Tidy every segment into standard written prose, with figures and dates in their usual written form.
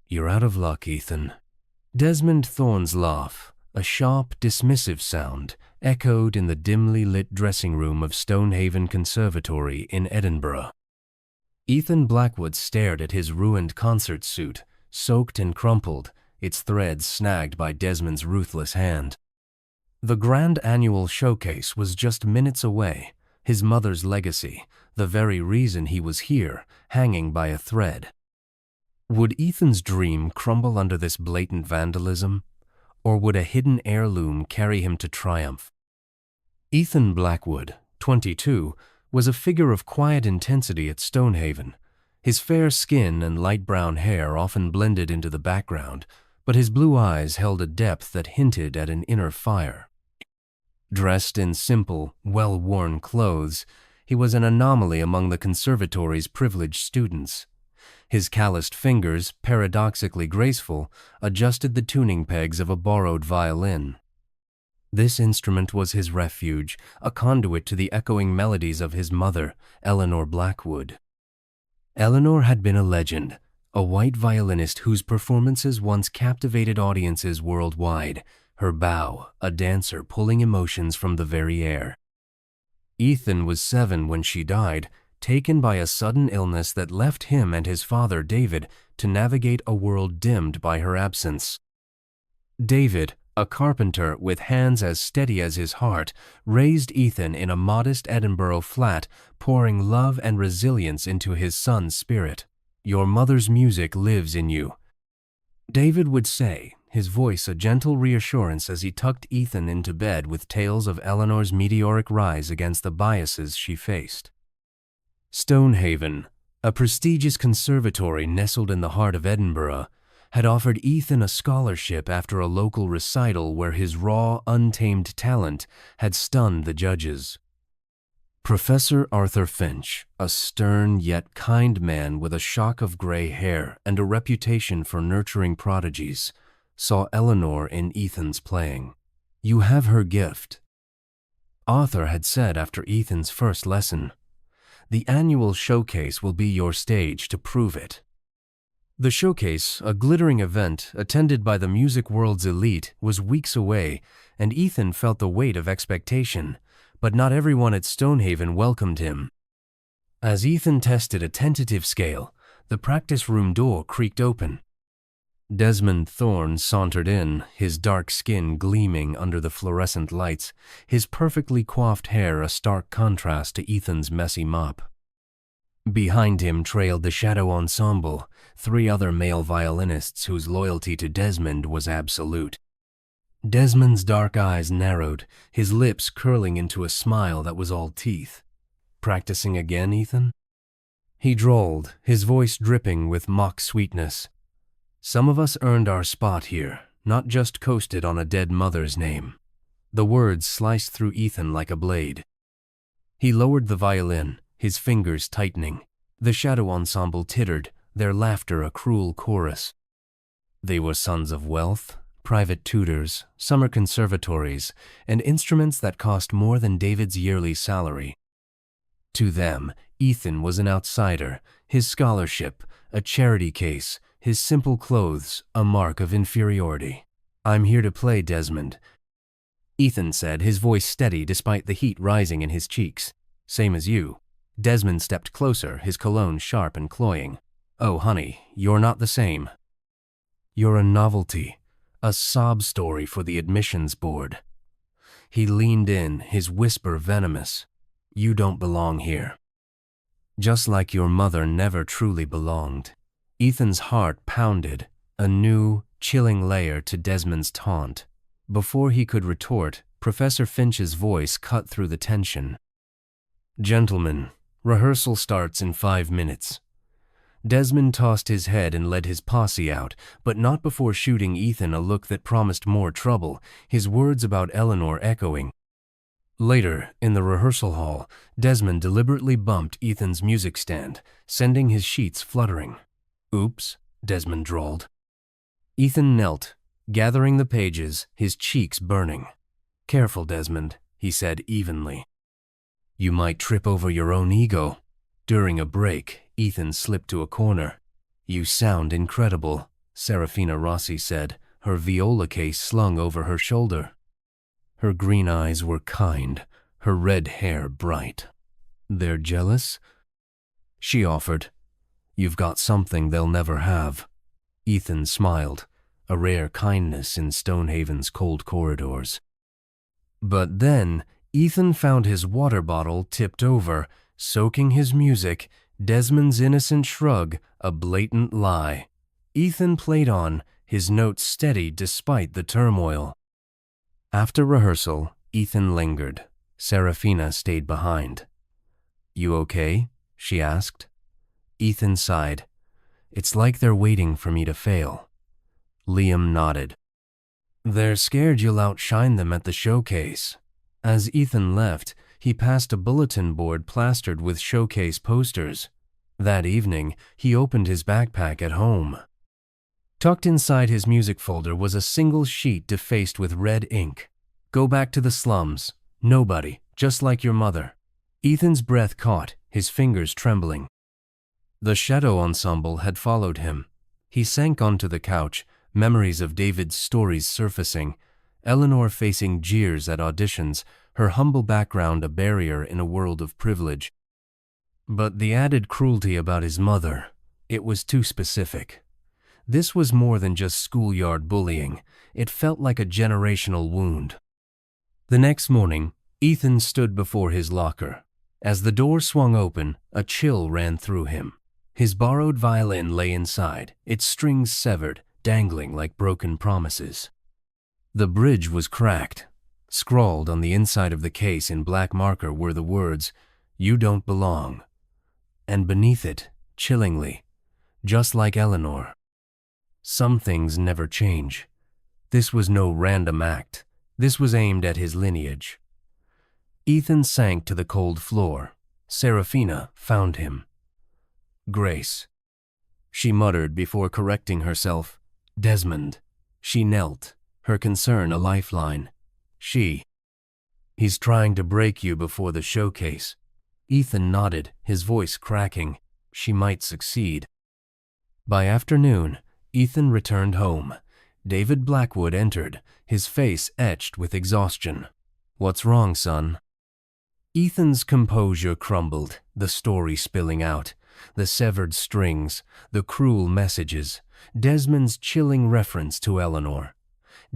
"You're out of luck, Ethan." Desmond Thorne's laugh, a sharp, dismissive sound, echoed in the dimly lit dressing room of Stonehaven Conservatory in Edinburgh. Ethan Blackwood stared at his ruined concert suit, soaked and crumpled, its threads snagged by Desmond's ruthless hand. The grand annual showcase was just minutes away, his mother's legacy, the very reason he was here, hanging by a thread. Would Ethan's dream crumble under this blatant vandalism, or would a hidden heirloom carry him to triumph? Ethan Blackwood, 22, was a figure of quiet intensity at Stonehaven. His fair skin and light brown hair often blended into the background, but his blue eyes held a depth that hinted at an inner fire. Dressed in simple, well-worn clothes, he was an anomaly among the conservatory's privileged students. His calloused fingers, paradoxically graceful, adjusted the tuning pegs of a borrowed violin. This instrument was his refuge, a conduit to the echoing melodies of his mother, Eleanor Blackwood. Eleanor had been a legend, a white violinist whose performances once captivated audiences worldwide, her bow, a dancer pulling emotions from the very air. Ethan was 7 when she died, taken by a sudden illness that left him and his father, David, to navigate a world dimmed by her absence. David, a carpenter with hands as steady as his heart, raised Ethan in a modest Edinburgh flat, pouring love and resilience into his son's spirit. "Your mother's music lives in you," David would say, his voice a gentle reassurance as he tucked Ethan into bed with tales of Eleanor's meteoric rise against the biases she faced. Stonehaven, a prestigious conservatory nestled in the heart of Edinburgh, had offered Ethan a scholarship after a local recital where his raw, untamed talent had stunned the judges. Professor Arthur Finch, a stern yet kind man with a shock of gray hair and a reputation for nurturing prodigies, saw Eleanor in Ethan's playing. "You have her gift," Arthur had said after Ethan's first lesson. "The annual showcase will be your stage to prove it." The showcase, a glittering event attended by the music world's elite, was weeks away, and Ethan felt the weight of expectation, but not everyone at Stonehaven welcomed him. As Ethan tested a tentative scale, the practice room door creaked open. Desmond Thorne sauntered in, his dark skin gleaming under the fluorescent lights, his perfectly coiffed hair a stark contrast to Ethan's messy mop. Behind him trailed the shadow ensemble, 3 other male violinists whose loyalty to Desmond was absolute. Desmond's dark eyes narrowed, his lips curling into a smile that was all teeth. "Practicing again, Ethan?" He drawled, his voice dripping with mock sweetness. "Some of us earned our spot here, not just coasted on a dead mother's name." The words sliced through Ethan like a blade. He lowered the violin, his fingers tightening. The shadow ensemble tittered, their laughter a cruel chorus. They were sons of wealth, private tutors, summer conservatories, and instruments that cost more than David's yearly salary. To them, Ethan was an outsider, his scholarship, a charity case, his simple clothes, a mark of inferiority. "I'm here to play, Desmond," Ethan said, his voice steady despite the heat rising in his cheeks. "Same as you." Desmond stepped closer, his cologne sharp and cloying. "Oh, honey, you're not the same. You're a novelty, a sob story for the admissions board." He leaned in, his whisper venomous. "You don't belong here. Just like your mother never truly belonged." Ethan's heart pounded, a new, chilling layer to Desmond's taunt. Before he could retort, Professor Finch's voice cut through the tension. "Gentlemen, rehearsal starts in 5 minutes. Desmond tossed his head and led his posse out, but not before shooting Ethan a look that promised more trouble, his words about Eleanor echoing. Later, in the rehearsal hall, Desmond deliberately bumped Ethan's music stand, sending his sheets fluttering. "Oops," Desmond drawled. Ethan knelt, gathering the pages, his cheeks burning. "Careful, Desmond," he said evenly. "You might trip over your own ego." During a break, Ethan slipped to a corner. "You sound incredible," Serafina Rossi said, her viola case slung over her shoulder. Her green eyes were kind, her red hair bright. They're jealous? She offered. You've got something they'll never have. Ethan smiled, a rare kindness in Stonehaven's cold corridors. But then Ethan found his water bottle tipped over, soaking his music, Desmond's innocent shrug, a blatant lie. Ethan played on, his notes steady despite the turmoil. After rehearsal, Ethan lingered. Serafina stayed behind. You okay? She asked. Ethan sighed. It's like they're waiting for me to fail. Liam nodded. They're scared you'll outshine them at the showcase. As Ethan left, he passed a bulletin board plastered with showcase posters. That evening, he opened his backpack at home. Tucked inside his music folder was a single sheet defaced with red ink. Go back to the slums. Nobody, just like your mother. Ethan's breath caught, his fingers trembling. The shadow ensemble had followed him. He sank onto the couch, memories of David's stories surfacing, Eleanor facing jeers at auditions, her humble background a barrier in a world of privilege. But the added cruelty about his mother, it was too specific. This was more than just schoolyard bullying. It felt like a generational wound. The next morning, Ethan stood before his locker. As the door swung open, a chill ran through him. His borrowed violin lay inside, its strings severed, dangling like broken promises. The bridge was cracked. Scrawled on the inside of the case in black marker were the words, "You don't belong." And beneath it, chillingly, just like Eleanor. Some things never change. This was no random act. This was aimed at his lineage. Ethan sank to the cold floor. Serafina found him. Grace. She muttered before correcting herself. Desmond. She knelt, her concern a lifeline. He's trying to break you before the showcase. Ethan nodded, his voice cracking. She might succeed. By afternoon, Ethan returned home. David Blackwood entered, his face etched with exhaustion. What's wrong, son? Ethan's composure crumbled, the story spilling out. The severed strings, the cruel messages, Desmond's chilling reference to Eleanor.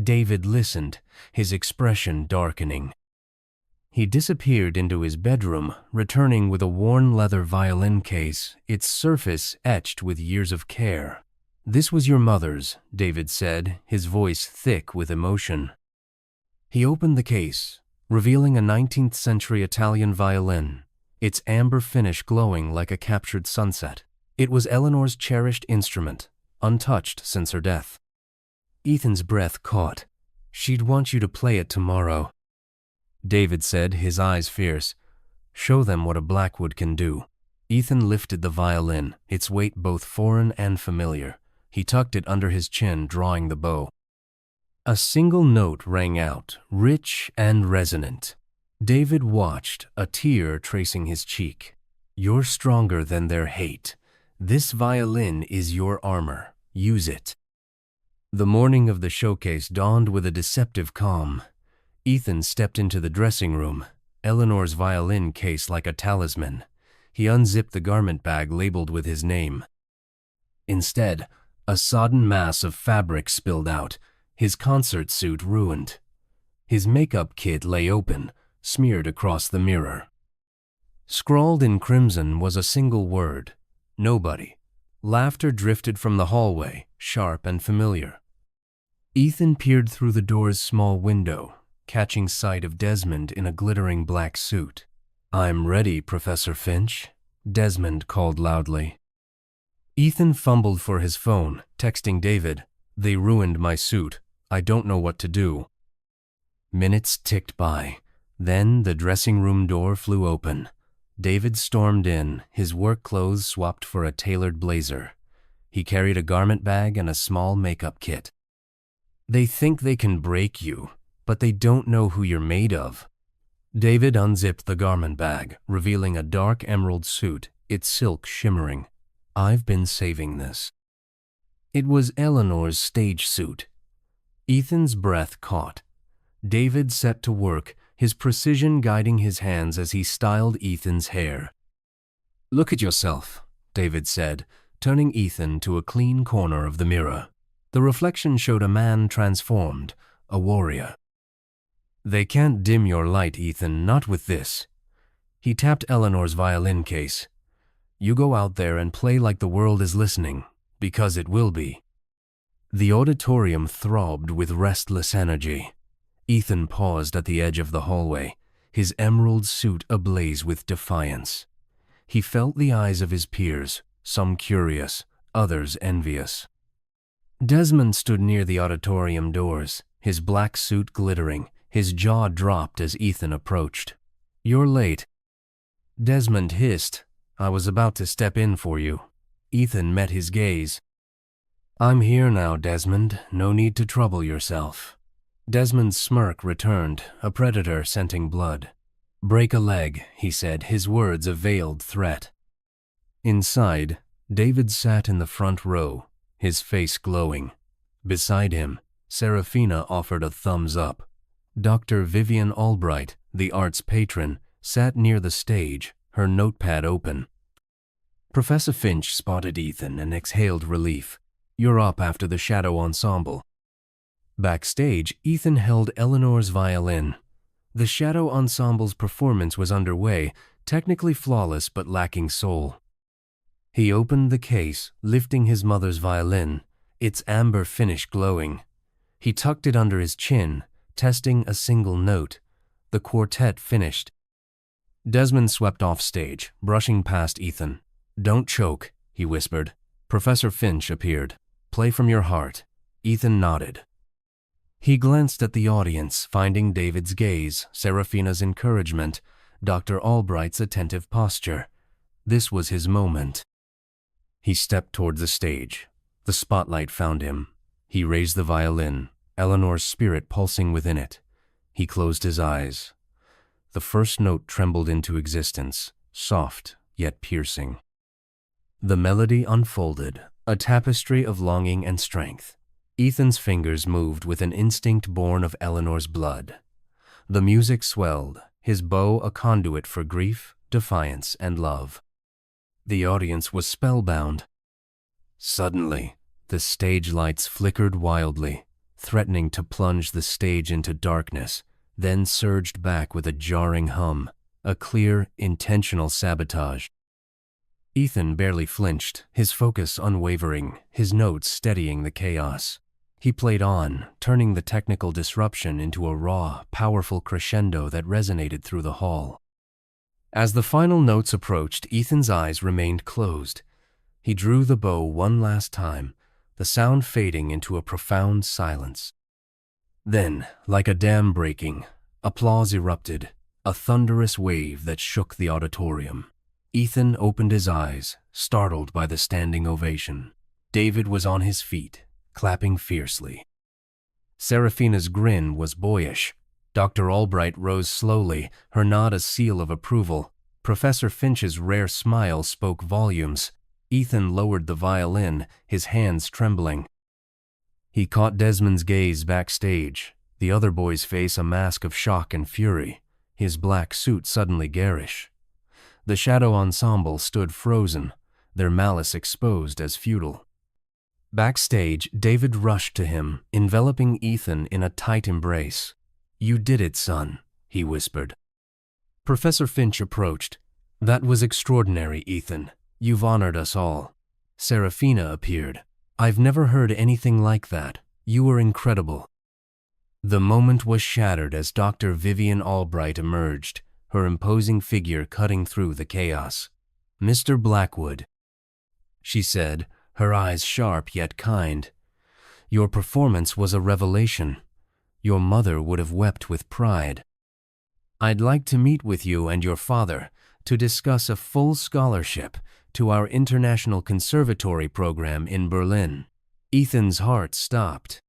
David listened, his expression darkening. He disappeared into his bedroom, returning with a worn leather violin case, its surface etched with years of care. This was your mother's, David said, his voice thick with emotion. He opened the case, revealing a 19th century Italian violin, its amber finish glowing like a captured sunset. It was Eleanor's cherished instrument, untouched since her death. Ethan's breath caught. She'd want you to play it tomorrow. David said, his eyes fierce. Show them what a Blackwood can do. Ethan lifted the violin, its weight both foreign and familiar. He tucked it under his chin, drawing the bow. A single note rang out, rich and resonant. David watched, a tear tracing his cheek. You're stronger than their hate. This violin is your armor. Use it. The morning of the showcase dawned with a deceptive calm. Ethan stepped into the dressing room, Eleanor's violin case like a talisman. He unzipped the garment bag labeled with his name. Instead, a sodden mass of fabric spilled out, his concert suit ruined. His makeup kit lay open, smeared across the mirror. Scrawled in crimson was a single word, nobody. Laughter drifted from the hallway, sharp and familiar. Ethan peered through the door's small window, catching sight of Desmond in a glittering black suit. I'm ready, Professor Finch, Desmond called loudly. Ethan fumbled for his phone, texting David, They ruined my suit. I don't know what to do. Minutes ticked by. Then the dressing room door flew open. David stormed in, his work clothes swapped for a tailored blazer. He carried a garment bag and a small makeup kit. They think they can break you, but they don't know who you're made of. David unzipped the garment bag, revealing a dark emerald suit, its silk shimmering. I've been saving this. It was Eleanor's stage suit. Ethan's breath caught. David set to work, his precision guiding his hands as he styled Ethan's hair. "Look at yourself," David said, turning Ethan to a clean corner of the mirror. The reflection showed a man transformed, a warrior. "They can't dim your light, Ethan, not with this." He tapped Eleanor's violin case. "You go out there and play like the world is listening, because it will be." The auditorium throbbed with restless energy. Ethan paused at the edge of the hallway, his emerald suit ablaze with defiance. He felt the eyes of his peers, some curious, others envious. Desmond stood near the auditorium doors, his black suit glittering, his jaw dropped as Ethan approached. "You're late." Desmond hissed, "I was about to step in for you." Ethan met his gaze. "I'm here now, Desmond. No need to trouble yourself." Desmond's smirk returned, a predator scenting blood. "Break a leg," he said, his words a veiled threat. Inside, David sat in the front row, his face glowing. Beside him, Serafina offered a thumbs up. Dr. Vivian Albright, the art's patron, sat near the stage, her notepad open. Professor Finch spotted Ethan and exhaled relief. "You're up after the shadow ensemble." Backstage, Ethan held Eleanor's violin. The shadow ensemble's performance was underway, technically flawless but lacking soul. He opened the case, lifting his mother's violin, its amber finish glowing. He tucked it under his chin, testing a single note. The quartet finished. Desmond swept off stage, brushing past Ethan. "Don't choke," he whispered. Professor Finch appeared. "Play from your heart." Ethan nodded. He glanced at the audience, finding David's gaze, Serafina's encouragement, Dr. Albright's attentive posture. This was his moment. He stepped toward the stage. The spotlight found him. He raised the violin, Eleanor's spirit pulsing within it. He closed his eyes. The first note trembled into existence, soft yet piercing. The melody unfolded, a tapestry of longing and strength. Ethan's fingers moved with an instinct born of Eleanor's blood. The music swelled, his bow a conduit for grief, defiance, and love. The audience was spellbound. Suddenly, the stage lights flickered wildly, threatening to plunge the stage into darkness, then surged back with a jarring hum, a clear, intentional sabotage. Ethan barely flinched, his focus unwavering, his notes steadying the chaos. He played on, turning the technical disruption into a raw, powerful crescendo that resonated through the hall. As the final notes approached, Ethan's eyes remained closed. He drew the bow one last time, the sound fading into a profound silence. Then, like a dam breaking, applause erupted, a thunderous wave that shook the auditorium. Ethan opened his eyes, startled by the standing ovation. David was on his feet, clapping fiercely. Serafina's grin was boyish. Dr. Albright rose slowly, her nod a seal of approval. Professor Finch's rare smile spoke volumes. Ethan lowered the violin, his hands trembling. He caught Desmond's gaze backstage, the other boy's face a mask of shock and fury, his black suit suddenly garish. The shadow ensemble stood frozen, their malice exposed as futile. Backstage, David rushed to him, enveloping Ethan in a tight embrace. "You did it, son," he whispered. Professor Finch approached. "That was extraordinary, Ethan. You've honored us all." Serafina appeared. "I've never heard anything like that. You were incredible." The moment was shattered as Dr. Vivian Albright emerged, her imposing figure cutting through the chaos. "Mr. Blackwood," she said, her eyes sharp yet kind. "Your performance was a revelation. Your mother would have wept with pride. I'd like to meet with you and your father to discuss a full scholarship to our International Conservatory program in Berlin." Ethan's heart stopped.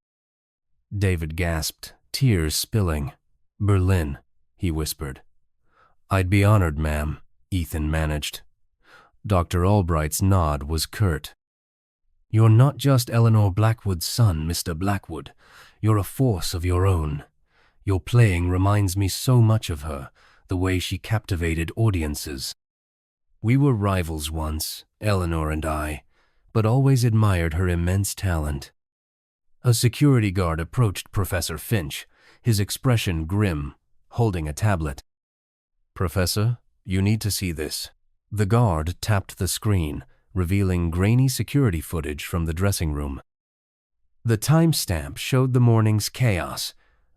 David gasped, tears spilling. "Berlin," he whispered. "I'd be honored, ma'am," Ethan managed. Dr. Albright's nod was curt. You're not just Eleanor Blackwood's son, Mr. Blackwood. You're a force of your own. Your playing reminds me so much of her, the way she captivated audiences. We were rivals once, Eleanor and I, but always admired her immense talent." A security guard approached Professor Finch, his expression grim, holding a tablet. "Professor, you need to see this." The guard tapped the screen, revealing grainy security footage from the dressing room. The timestamp showed the morning's chaos,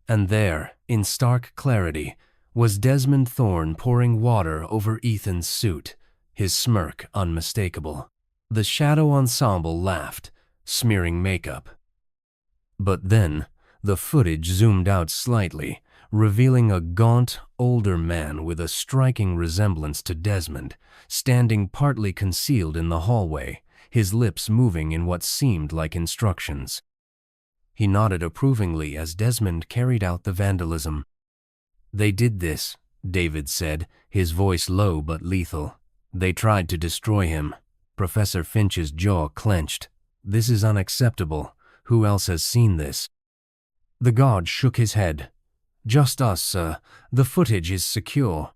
and there, in stark clarity, was Desmond Thorne pouring water over Ethan's suit, his smirk unmistakable. The shadow ensemble laughed, smearing makeup. But then, the footage zoomed out slightly, revealing a gaunt, older man with a striking resemblance to Desmond, standing partly concealed in the hallway, his lips moving in what seemed like instructions. He nodded approvingly as Desmond carried out the vandalism. "They did this," David said, his voice low but lethal. "They tried to destroy him." Professor Finch's jaw clenched. "This is unacceptable. Who else has seen this?" The guard shook his head. "Just us, sir. The footage is secure."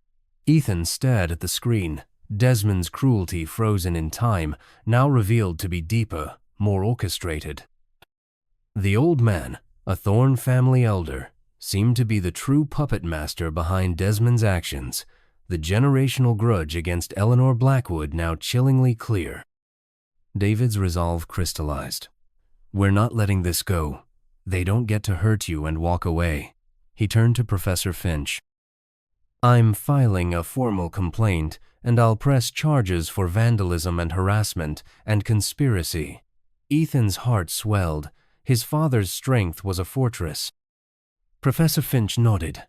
Ethan stared at the screen. Desmond's cruelty frozen in time, now revealed to be deeper, more orchestrated. The old man, a Thorne family elder, seemed to be the true puppet master behind Desmond's actions, the generational grudge against Eleanor Blackwood now chillingly clear. David's resolve crystallized. "We're not letting this go. They don't get to hurt you and walk away." He turned to Professor Finch. "I'm filing a formal complaint, and I'll press charges for vandalism and harassment and conspiracy." Ethan's heart swelled. His father's strength was a fortress. Professor Finch nodded.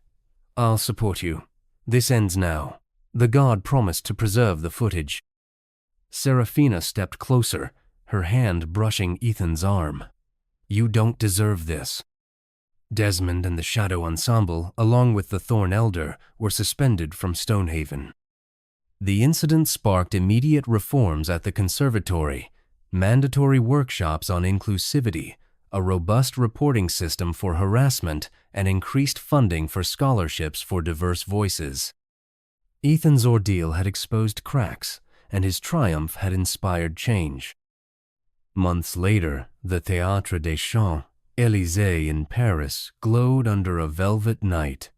"I'll support you. This ends now." The guard promised to preserve the footage. Serafina stepped closer, her hand brushing Ethan's arm. "You don't deserve this." Desmond and the Shadow Ensemble, along with the Thorne Elder, were suspended from Stonehaven. The incident sparked immediate reforms at the conservatory, mandatory workshops on inclusivity, a robust reporting system for harassment, and increased funding for scholarships for diverse voices. Ethan's ordeal had exposed cracks, and his triumph had inspired change. Months later, the Théâtre des Champs, Élysée in Paris, glowed under a velvet night.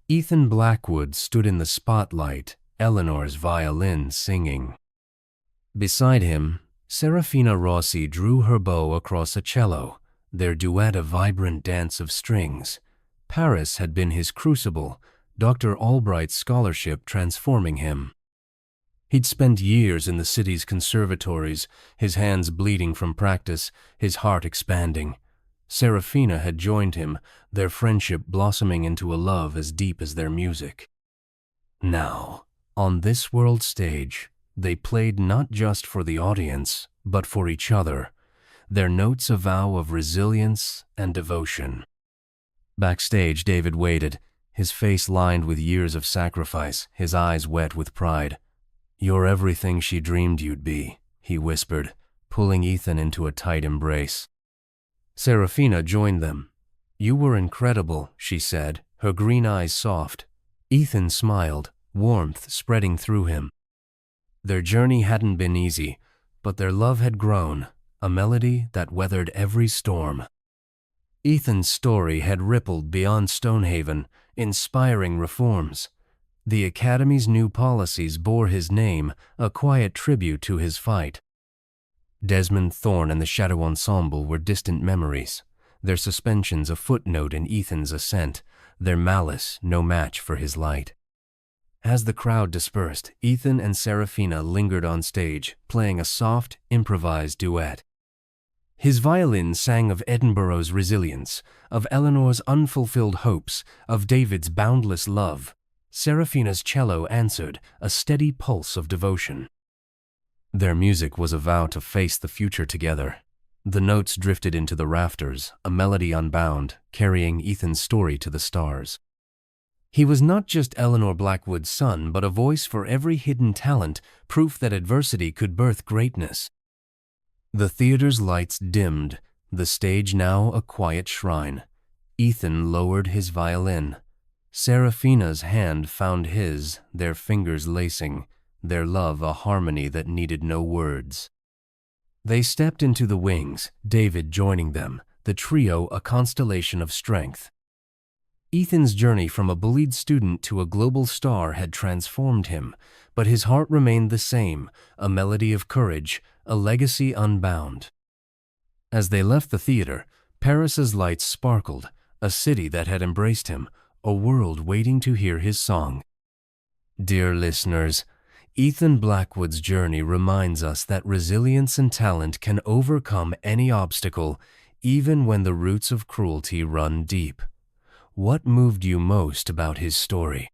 Ethan Blackwood stood in the spotlight, Eleanor's violin singing. Beside him, Serafina Rossi drew her bow across a cello, their duet a vibrant dance of strings. Paris had been his crucible, Dr. Albright's scholarship transforming him. He'd spent years in the city's conservatories, his hands bleeding from practice, his heart expanding. Serafina had joined him, their friendship blossoming into a love as deep as their music. Now, on this world stage, they played not just for the audience, but for each other, their notes a vow of resilience and devotion. Backstage, David waited, his face lined with years of sacrifice, his eyes wet with pride. "You're everything she dreamed you'd be," he whispered, pulling Ethan into a tight embrace. Serafina joined them. "You were incredible," she said, her green eyes soft. Ethan smiled, warmth spreading through him. Their journey hadn't been easy, but their love had grown, a melody that weathered every storm. Ethan's story had rippled beyond Stonehaven, inspiring reforms. The Academy's new policies bore his name, a quiet tribute to his fight. Desmond Thorne and the Shadow Ensemble were distant memories, their suspensions a footnote in Ethan's ascent, their malice no match for his light. As the crowd dispersed, Ethan and Serafina lingered on stage, playing a soft, improvised duet. His violin sang of Edinburgh's resilience, of Eleanor's unfulfilled hopes, of David's boundless love. Serafina's cello answered, a steady pulse of devotion. Their music was a vow to face the future together. The notes drifted into the rafters, a melody unbound, carrying Ethan's story to the stars. He was not just Eleanor Blackwood's son, but a voice for every hidden talent, proof that adversity could birth greatness. The theater's lights dimmed, the stage now a quiet shrine. Ethan lowered his violin. Seraphina's hand found his, their fingers lacing, their love a harmony that needed no words. They stepped into the wings, David joining them, the trio a constellation of strength. Ethan's journey from a bullied student to a global star had transformed him, but his heart remained the same, a melody of courage, a legacy unbound. As they left the theater, Paris's lights sparkled, a city that had embraced him, a world waiting to hear his song. Dear listeners, Ethan Blackwood's journey reminds us that resilience and talent can overcome any obstacle, even when the roots of cruelty run deep. What moved you most about his story?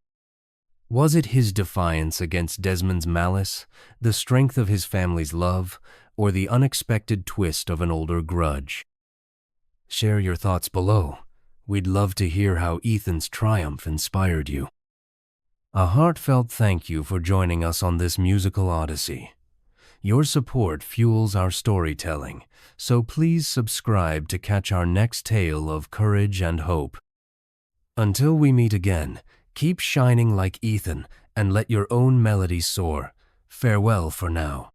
Was it his defiance against Desmond's malice, the strength of his family's love, or the unexpected twist of an older grudge? Share your thoughts below. We'd love to hear how Ethan's triumph inspired you. A heartfelt thank you for joining us on this musical odyssey. Your support fuels our storytelling, so please subscribe to catch our next tale of courage and hope. Until we meet again, keep shining like Ethan and let your own melody soar. Farewell for now.